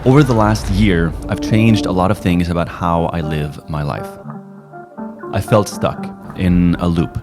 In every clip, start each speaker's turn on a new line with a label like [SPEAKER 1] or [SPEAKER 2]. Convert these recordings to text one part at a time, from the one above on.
[SPEAKER 1] Over the last year, I've changed a lot of things about how I live my life. I felt stuck in a loop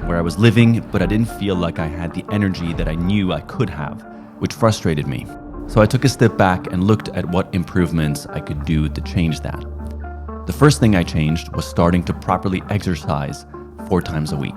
[SPEAKER 1] where I was living, but I didn't feel like I had the energy that I knew I could have, which frustrated me. So I took a step back and looked at what improvements I could do to change that. The first thing I changed was starting to properly exercise 4 times a week.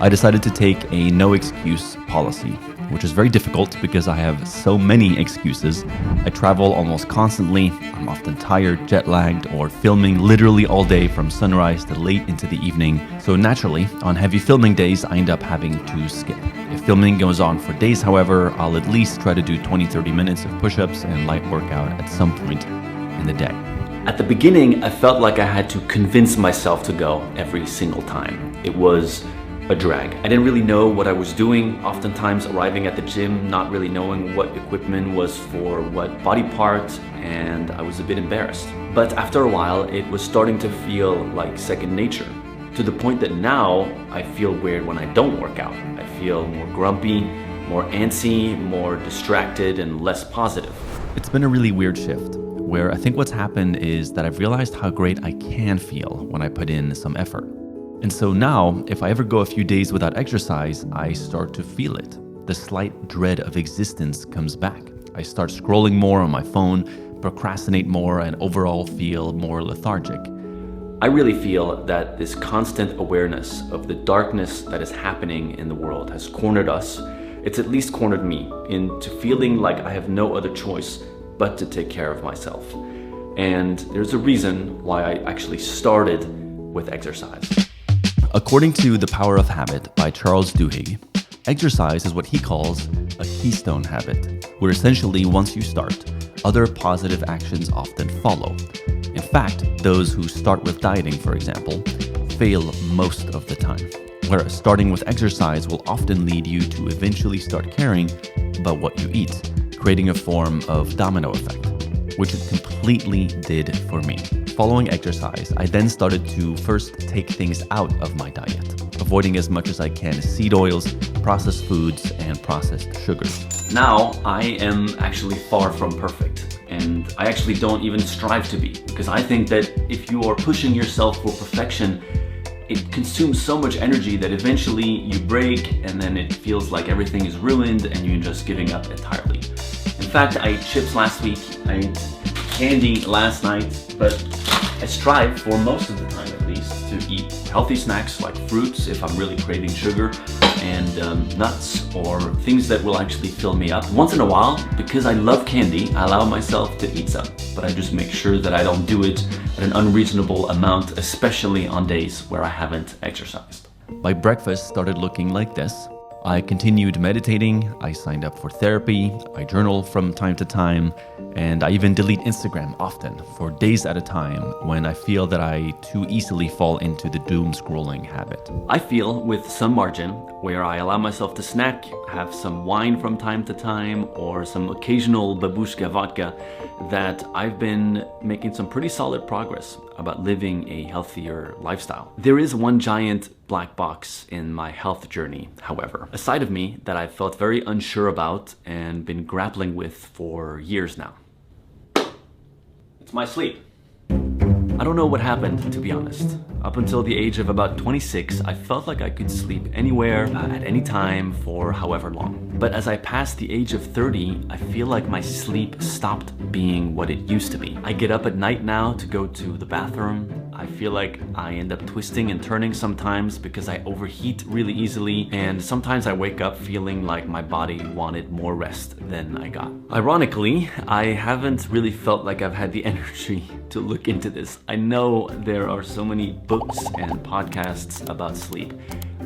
[SPEAKER 1] I decided to take a no excuse policy, which is very difficult because I have so many excuses. I travel almost constantly, I'm often tired, jet lagged, or filming literally all day from sunrise to late into the evening. So naturally, on heavy filming days, I end up having to skip. If filming goes on for days, however, I'll at least try to do 20-30 minutes of push-ups and light workout at some point in the day. At the beginning, I felt like I had to convince myself to go every single time. It was a drag. I didn't really know what I was doing, oftentimes arriving at the gym not really knowing what equipment was for what body part, and I was a bit embarrassed. But after a while, it was starting to feel like second nature, to the point that now I feel weird when I don't work out. I feel more grumpy, more antsy, more distracted, and less positive. It's been a really weird shift, where I think what's happened is that I've realized how great I can feel when I put in some effort. And so now, if I ever go a few days without exercise, I start to feel it. The slight dread of existence comes back. I start scrolling more on my phone, procrastinate more, and overall feel more lethargic. I really feel that this constant awareness of the darkness that is happening in the world has cornered us. It's at least cornered me into feeling like I have no other choice but to take care of myself. And there's a reason why I actually started with exercise. According to The Power of Habit by Charles Duhigg, exercise is what he calls a keystone habit, where essentially once you start, other positive actions often follow. In fact, those who start with dieting, for example, fail most of the time, whereas starting with exercise will often lead you to eventually start caring about what you eat, creating a form of domino effect, which it completely did for me. Following exercise, I then started to first take things out of my diet, avoiding as much as I can seed oils, processed foods, and processed sugars. Now, I am actually far from perfect, and I actually don't even strive to be, because I think that if you are pushing yourself for perfection, it consumes so much energy that eventually you break, and then it feels like everything is ruined and you're just giving up entirely. In fact, I ate chips last week, I ate candy last night, but I strive for most of the time at least to eat healthy snacks like fruits if I'm really craving sugar, and nuts or things that will actually fill me up. Once in a while, because I love candy, I allow myself to eat some, but I just make sure that I don't do it at an unreasonable amount, especially on days where I haven't exercised. My breakfast started looking like this. I continued meditating, I signed up for therapy, I journal from time to time, and I even delete Instagram often for days at a time when I feel that I too easily fall into the doom scrolling habit. I feel with some margin where I allow myself to snack, have some wine from time to time, or some occasional babushka vodka, that I've been making some pretty solid progress about living a healthier lifestyle. There is one giant black box in my health journey, however, a side of me that I've felt very unsure about and been grappling with for years now. It's my sleep. I don't know what happened, to be honest. Up until the age of about 26, I felt like I could sleep anywhere, at any time, for however long. But as I passed the age of 30, I feel like my sleep stopped being what it used to be. I get up at night now to go to the bathroom. I feel like I end up twisting and turning sometimes because I overheat really easily, and sometimes I wake up feeling like my body wanted more rest than I got. Ironically, I haven't really felt like I've had the energy to look into this. I know there are so many books and podcasts about sleep.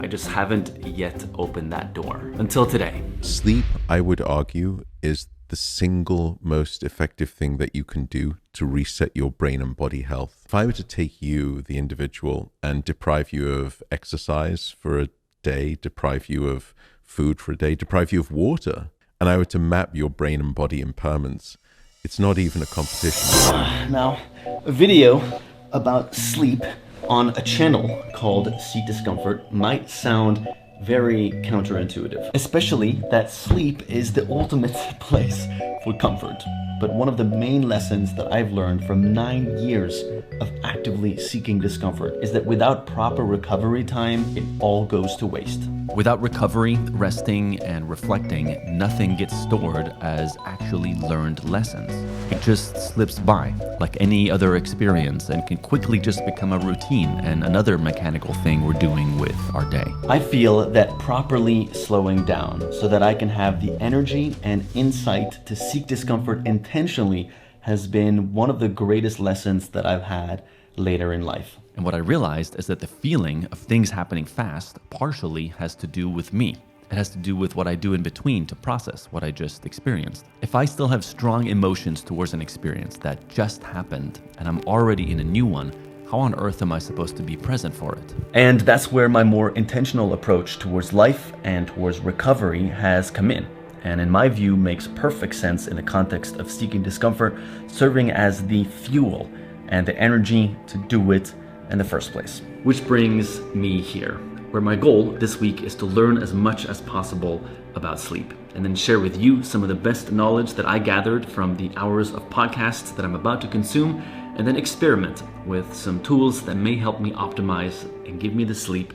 [SPEAKER 1] I just haven't yet opened that door until today.
[SPEAKER 2] Sleep, I would argue, is the single most effective thing that you can do to reset your brain and body health. If I were to take you, the individual, and deprive you of exercise for a day, deprive you of food for a day, deprive you of water, and I were to map your brain and body impairments, it's not even a competition.
[SPEAKER 1] Now, a video about sleep on a channel called Discomfort might sound very counterintuitive, especially that sleep is the ultimate place for comfort. But one of the main lessons that I've learned from 9 years of actively seeking discomfort is that without proper recovery time, it all goes to waste. Without recovery, resting, and reflecting, nothing gets stored as actually learned lessons. It just slips by, like any other experience, and can quickly just become a routine and another mechanical thing we're doing with our day. I feel that properly slowing down so that I can have the energy and insight to seek discomfort intentionally has been one of the greatest lessons that I've had later in life. And what I realized is that the feeling of things happening fast partially has to do with me. It has to do with what I do in between to process what I just experienced. If I still have strong emotions towards an experience that just happened and I'm already in a new one, how on earth am I supposed to be present for it? And that's where my more intentional approach towards life and towards recovery has come in. And in my view, makes perfect sense in the context of seeking discomfort, serving as the fuel and the energy to do it in the first place. Which brings me here, where my goal this week is to learn as much as possible about sleep, and then share with you some of the best knowledge that I gathered from the hours of podcasts that I'm about to consume, and then experiment with some tools that may help me optimize and give me the sleep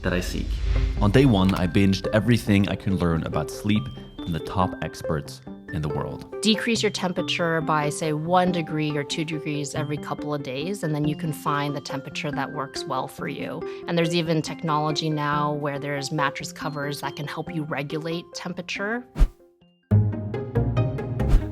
[SPEAKER 1] that I seek. On day one, I binged everything I can learn about sleep from the top experts in the world.
[SPEAKER 3] Decrease your temperature by, say, 1 degree or 2 degrees every couple of days, and then you can find the temperature that works well for you. And there's even technology now where there's mattress covers that can help you regulate temperature.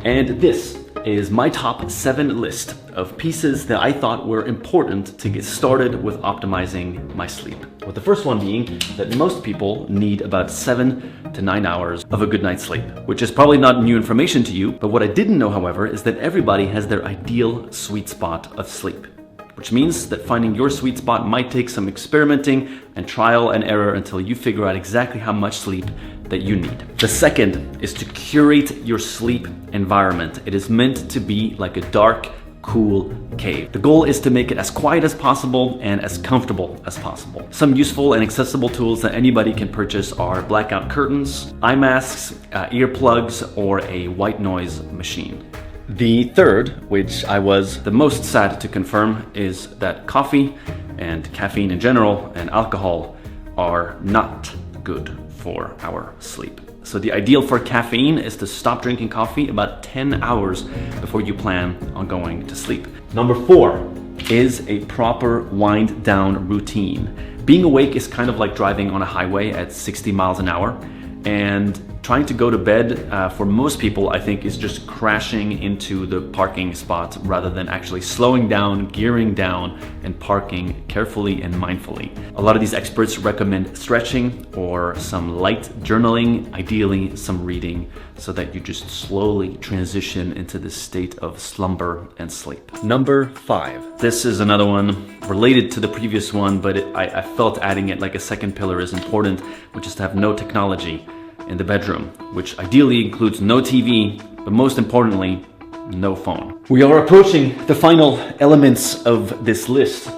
[SPEAKER 1] And this is my top 7 list of pieces that I thought were important to get started with optimizing my sleep. With the first one being that most people need about 7 to 9 hours of a good night's sleep, which is probably not new information to you, but what I didn't know, however, is that everybody has their ideal sweet spot of sleep, which means that finding your sweet spot might take some experimenting and trial and error until you figure out exactly how much sleep that you need. The second is to curate your sleep environment. It is meant to be like a dark, cool cave. The goal is to make it as quiet as possible and as comfortable as possible. Some useful and accessible tools that anybody can purchase are blackout curtains, eye masks, earplugs, or a white noise machine. The third, which I was the most sad to confirm, is that coffee and caffeine in general and alcohol are not good for our sleep. So the ideal for caffeine is to stop drinking coffee about 10 hours before you plan on going to sleep. Number 4 is a proper wind down routine. Being awake is kind of like driving on a highway at 60 miles an hour, and trying to go to bed for most people, I think, is just crashing into the parking spot rather than actually slowing down, gearing down, and parking carefully and mindfully. A lot of these experts recommend stretching or some light journaling, ideally some reading, so that you just slowly transition into this state of slumber and sleep. Number 5. This is another one related to the previous one, but I felt adding it like a second pillar is important, which is to have no technology in the bedroom, which ideally includes no TV, but most importantly, no phone. We are approaching the final elements of this list,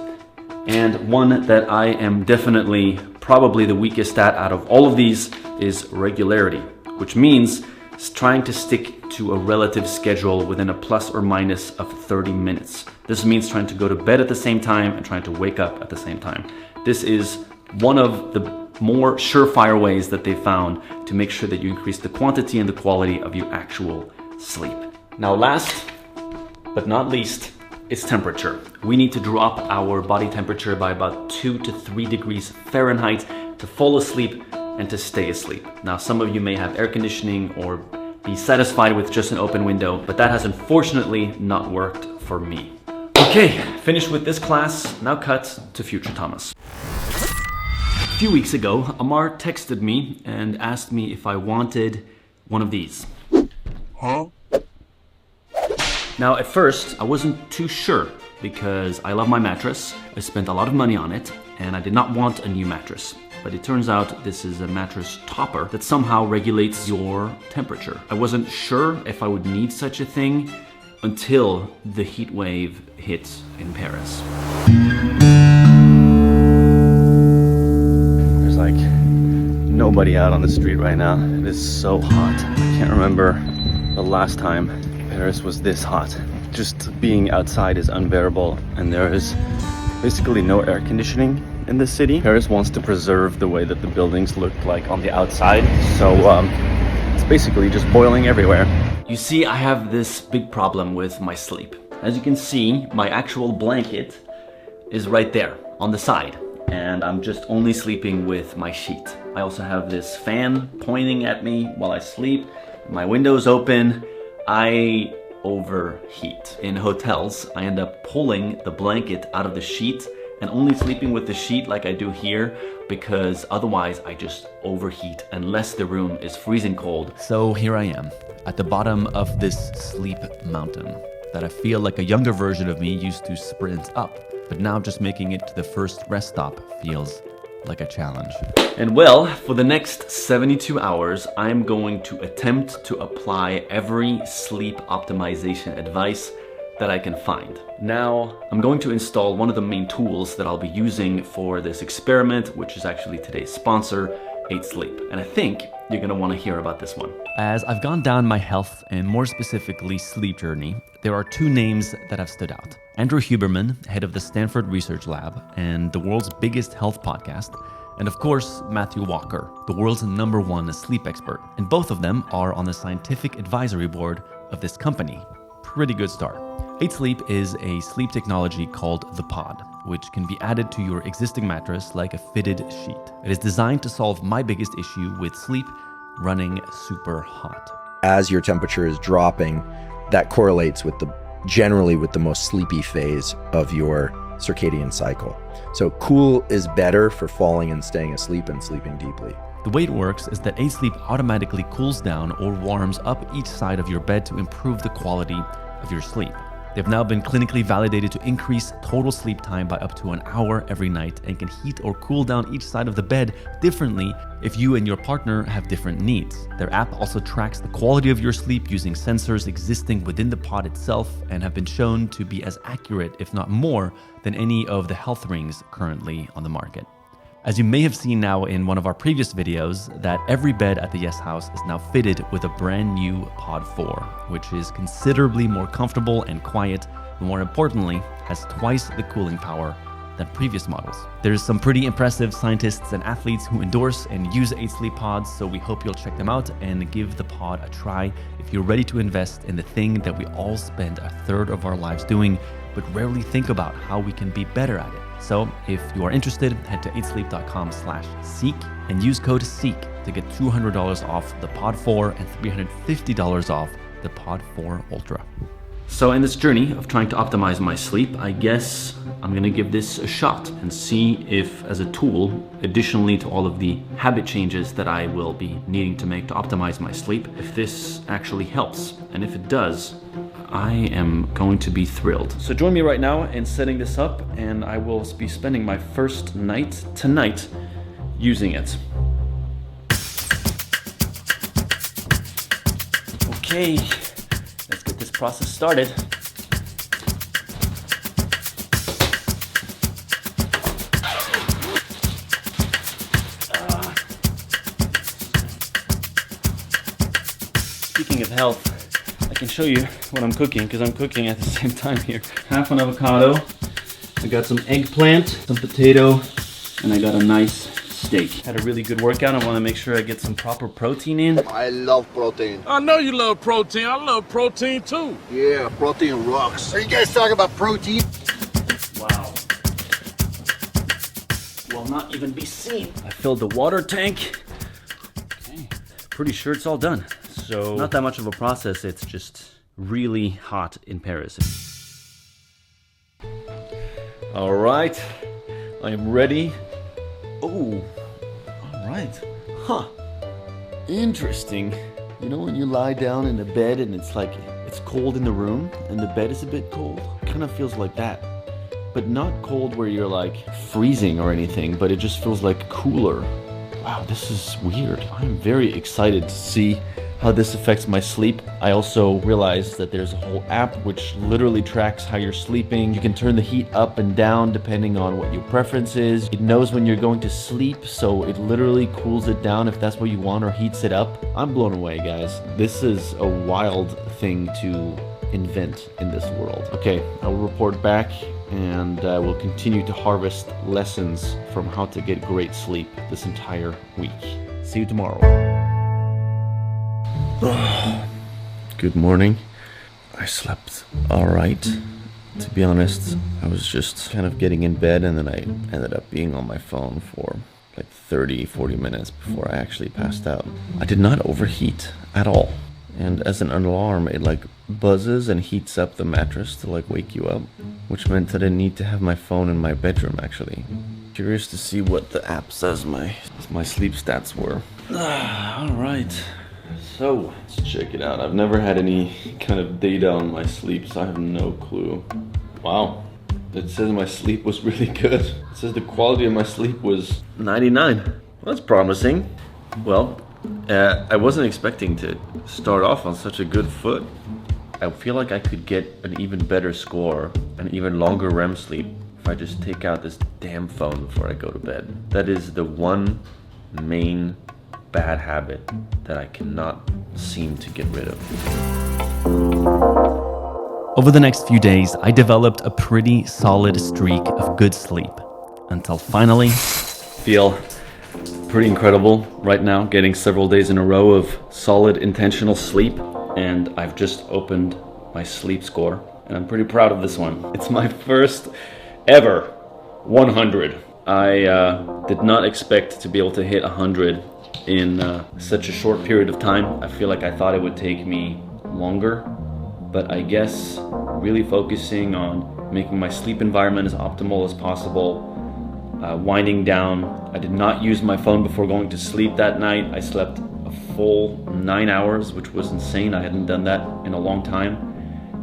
[SPEAKER 1] and one that I am definitely probably the weakest at out of all of these is regularity, which means trying to stick to a relative schedule within a plus or minus of 30 minutes. This means trying to go to bed at the same time and trying to wake up at the same time. This is one of the more surefire ways that they found to make sure that you increase the quantity and the quality of your actual sleep. Now, last but not least, is temperature. We need to drop our body temperature by about 2 to 3 degrees Fahrenheit to fall asleep and to stay asleep. Now, some of you may have air conditioning or be satisfied with just an open window, but that has unfortunately not worked for me. Okay, finished with this class, now cut to future Thomas. A few weeks ago, Amar texted me and asked me if I wanted one of these.
[SPEAKER 4] Huh?
[SPEAKER 1] Now, at first, I wasn't too sure because I love my mattress. I spent a lot of money on it and I did not want a new mattress. But it turns out this is a mattress topper that somehow regulates your temperature. I wasn't sure if I would need such a thing until the heat wave hit in Paris. There's like nobody out on the street right now. It is so hot. I can't remember the last time Paris was this hot. Just being outside is unbearable, and there is basically no air conditioning in the city. Paris wants to preserve the way that the buildings look like on the outside, so it's basically just boiling everywhere. You see, I have this big problem with my sleep. As you can see, my actual blanket is right there on the side, and I'm just only sleeping with my sheet. I also have this fan pointing at me while I sleep. My window's open. I overheat. In hotels, I end up pulling the blanket out of the sheet and only sleeping with the sheet like I do here, because otherwise I just overheat unless the room is freezing cold. So here I am at the bottom of this sleep mountain that I feel like a younger version of me used to sprint up, but now just making it to the first rest stop feels like a challenge. And well, for the next 72 hours, I'm going to attempt to apply every sleep optimization advice that I can find. Now, I'm going to install one of the main tools that I'll be using for this experiment, which is actually today's sponsor, 8 Sleep. And I think you're gonna wanna hear about this one. As I've gone down my health and more specifically sleep journey, there are 2 names that have stood out. Andrew Huberman, head of the Stanford Research Lab and the world's biggest health podcast, and of course, Matthew Walker, the world's #1 sleep expert. And both of them are on the scientific advisory board of this company. Pretty good start. 8 Sleep is a sleep technology called the Pod, which can be added to your existing mattress like a fitted sheet. It is designed to solve my biggest issue with sleep, running super hot.
[SPEAKER 4] As your temperature is dropping, that correlates with generally with the most sleepy phase of your circadian cycle. So cool is better for falling and staying asleep and sleeping deeply.
[SPEAKER 1] The way it works is that 8 Sleep automatically cools down or warms up each side of your bed to improve the quality of your sleep. They've now been clinically validated to increase total sleep time by up to an hour every night and can heat or cool down each side of the bed differently if you and your partner have different needs. Their app also tracks the quality of your sleep using sensors existing within the pod itself and have been shown to be as accurate, if not more, than any of the health rings currently on the market. As you may have seen now in one of our previous videos, that every bed at the Yes House is now fitted with a brand new Pod 4, which is considerably more comfortable and quiet, but more importantly, has twice the cooling power than previous models. There's some pretty impressive scientists and athletes who endorse and use 8 Sleep pods, so we hope you'll check them out and give the pod a try if you're ready to invest in the thing that we all spend a third of our lives doing, but rarely think about how we can be better at it. So if you are interested, head to 8sleep.com/seek and use code SEEK to get $200 off the Pod 4 and $350 off the Pod 4 Ultra. So in this journey of trying to optimize my sleep, I guess I'm gonna give this a shot and see if, as a tool, additionally to all of the habit changes that I will be needing to make to optimize my sleep, if this actually helps. And if it does, I am going to be thrilled. So join me right now in setting this up, and I will be spending my first night tonight using it. Okay, let's get this process started. Speaking of health, I can show you what I'm cooking, because I'm cooking at the same time here. Half an avocado, I got some eggplant, some potato, and I got a nice steak. Had a really good workout. I want to make sure I get some proper protein in.
[SPEAKER 5] I love protein.
[SPEAKER 6] I know you love protein. I love protein too.
[SPEAKER 5] Yeah, protein rocks. Are you guys talking about protein?
[SPEAKER 1] Wow. Will not even be seen. I filled the water tank. Okay. Pretty sure it's all done. So not that much of a process. It's just really hot in Paris. All right. I am ready. Oh, all right. Huh. Interesting. You know when you lie down in the bed and it's like, it's cold in the room and the bed is a bit cold? It kind of feels like that. But not cold where you're like freezing or anything, but it just feels like cooler. Wow, this is weird. I'm very excited to see how this affects my sleep. I also realized that there's a whole app which literally tracks how you're sleeping. You can turn the heat up and down depending on what your preference is. It knows when you're going to sleep, so it literally cools it down if that's what you want or heats it up. I'm blown away, guys. This is a wild thing to invent in this world. Okay, I will report back and we'll continue to harvest lessons from how to get great sleep this entire week. See you tomorrow. Good morning. I slept all right. To be honest, I was just kind of getting in bed and then I ended up being on my phone for like 30-40 minutes before I actually passed out. I did not overheat at all. And as an alarm, it like buzzes and heats up the mattress to like wake you up, which meant that I need to have my phone in my bedroom actually. Curious to see what the app says my sleep stats were. Alright, so let's check it out. I've never had any kind of data on my sleep, so I have no clue. Wow, it says my sleep was really good. It says the quality of my sleep was 99. Well, that's promising. Well, I wasn't expecting to start off on such a good foot. I feel like I could get an even better score, an even longer REM sleep, if I just take out this damn phone before I go to bed. That is the one main bad habit that I cannot seem to get rid of. Over the next few days, I developed a pretty solid streak of good sleep until finally feel pretty incredible right now, getting several days in a row of solid intentional sleep, and I've just opened my sleep score and I'm pretty proud of this one. It's my first ever 100. I did not expect to be able to hit 100 in such a short period of time. I feel like I thought it would take me longer, but I guess really focusing on making my sleep environment as optimal as possible, winding down. I did not use my phone before going to sleep that night. I slept a full 9 hours, which was insane. I hadn't done that in a long time.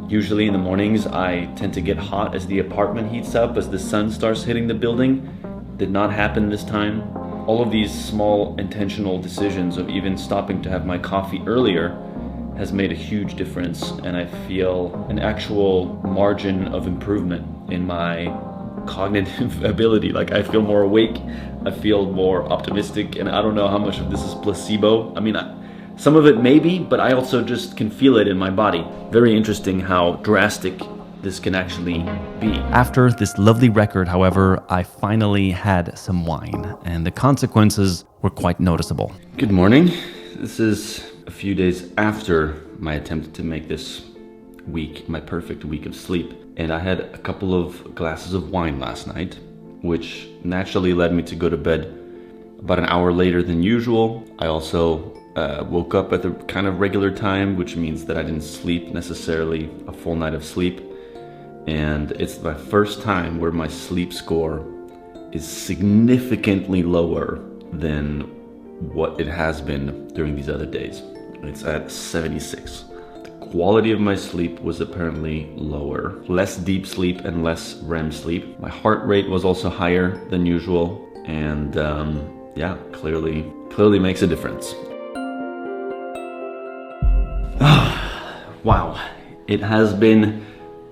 [SPEAKER 1] Usually in the mornings, I tend to get hot as the apartment heats up, as the sun starts hitting the building. Did not happen this time. All of these small intentional decisions of even stopping to have my coffee earlier has made a huge difference, and I feel an actual margin of improvement in my cognitive ability. Like, I feel more awake, I feel more optimistic, and I don't know how much of this is placebo. I mean, some of it maybe, but I also just can feel it in my body. Very interesting how drastic this can actually be. After this lovely record, however, I finally had some wine, and the consequences were quite noticeable. Good morning. This is a few days after my attempt to make this week my perfect week of sleep. And I had a couple of glasses of wine last night, which naturally led me to go to bed about an hour later than usual. I also woke up at the kind of regular time, which means that I didn't sleep necessarily a full night of sleep. And it's my first time where my sleep score is significantly lower than what it has been during these other days. It's at 76. Quality of my sleep was apparently lower. Less deep sleep and less REM sleep. My heart rate was also higher than usual, and yeah, clearly makes a difference. Wow, it has been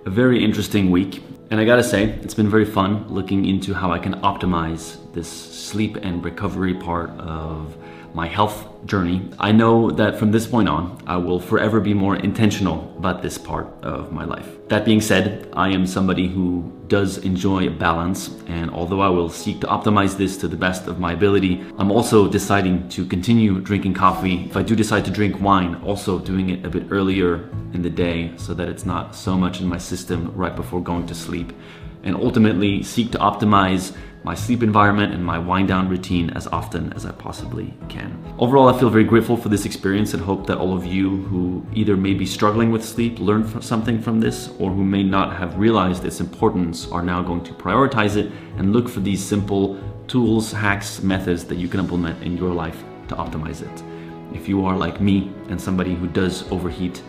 [SPEAKER 1] a very interesting week, and I gotta say, it's been very fun looking into how I can optimize this sleep and recovery part of my health journey. I know that from this point on, I will forever be more intentional about this part of my life. That being said, I am somebody who does enjoy balance, and although I will seek to optimize this to the best of my ability, I'm also deciding to continue drinking coffee. If I do decide to drink wine, also doing it a bit earlier in the day so that it's not so much in my system right before going to sleep, and ultimately seek to optimize my sleep environment and my wind down routine as often as I possibly can. Overall, I feel very grateful for this experience and hope that all of you who either may be struggling with sleep learn something from this, or who may not have realized its importance are now going to prioritize it and look for these simple tools, hacks, methods that you can implement in your life to optimize it. If you are like me and somebody who does overheat,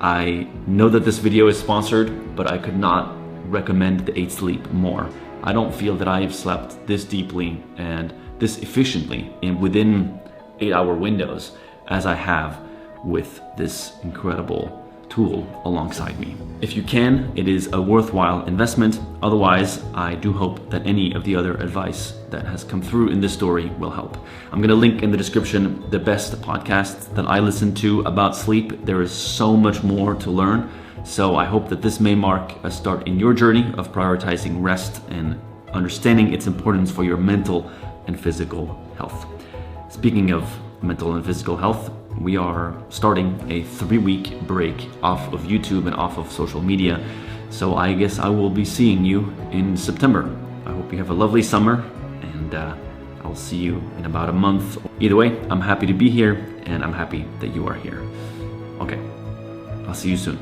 [SPEAKER 1] I know that this video is sponsored, but I could not recommend the 8 Sleep more. I don't feel that I have slept this deeply and this efficiently and within 8-hour windows as I have with this incredible tool alongside me. If you can, it is a worthwhile investment. Otherwise, I do hope that any of the other advice that has come through in this story will help. I'm going to link in the description the best podcasts that I listen to about sleep. There is so much more to learn. So I hope that this may mark a start in your journey of prioritizing rest and understanding its importance for your mental and physical health. Speaking of mental and physical health, we are starting a 3-week break off of YouTube and off of social media. So I guess I will be seeing you in September. I hope you have a lovely summer, and I'll see you in about a month. Either way, I'm happy to be here, and I'm happy that you are here. Okay, I'll see you soon.